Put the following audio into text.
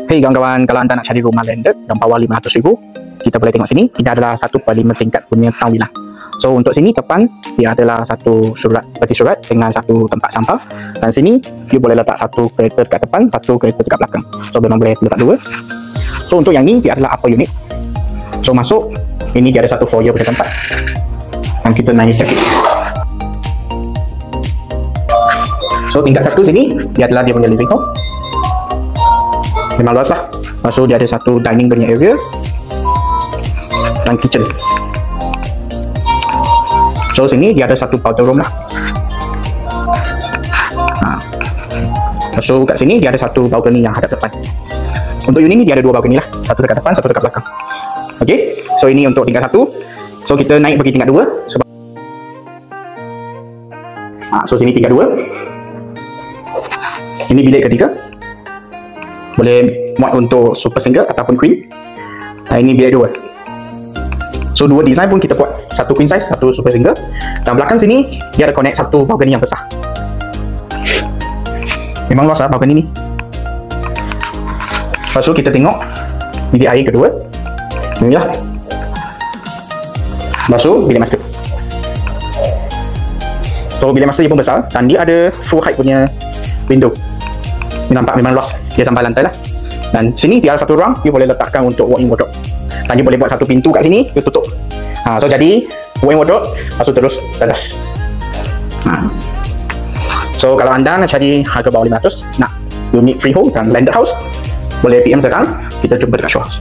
Hey kawan-kawan, kalau anda nak cari rumah landed dan bawah 500,000, kita boleh tengok sini. Ini adalah 1/5 tingkat punya town villa. So untuk sini depan dia adalah satu peti surat dengan satu tempat sampah, dan sini you boleh letak satu kereta dekat depan, satu kereta dekat belakang. So memang boleh letak dua. So untuk yang ni dia adalah upper unit. So masuk, ini dia ada satu foyer punya tempat, dan kita naik staircase. So tingkat satu sini dia adalah dia punya living hall. Memang luas lah. Lepas tu dia ada satu dining punya area dan kitchen. So sini dia ada satu powder room lah. Lepas tu kat sini dia ada satu balcony yang hadap depan. Untuk unit ni dia ada dua balcony lah, satu dekat depan, satu dekat belakang. Okay, so ini untuk tingkat satu. So kita naik pergi tingkat dua. So sini tingkat dua. Ini bilik ketiga. Boleh muat untuk super single ataupun queen. Ini bilik dua. So dua design pun kita buat, satu queen size, satu super single. Dan belakang sini dia ada connect satu balcony yang besar. Memang luas lah balcony ni. Lepas tu kita tengok bilik air kedua. Ini lah. Lepas tu bilik master. So bilik master dia pun besar, dan dia ada full height punya window. Ni nampak memang luas, dia sampai lantai lah. Dan sini dia ada satu ruang, you boleh letakkan untuk walk-in wardrobe. Dan you boleh buat satu pintu kat sini, you tutup. So jadi walk-in wardrobe, lepas tu terus ke atas. So kalau anda nak cari harga bawah 500, nak unit freehold dan landed house, boleh PM sekarang, kita jumpa dekat show house.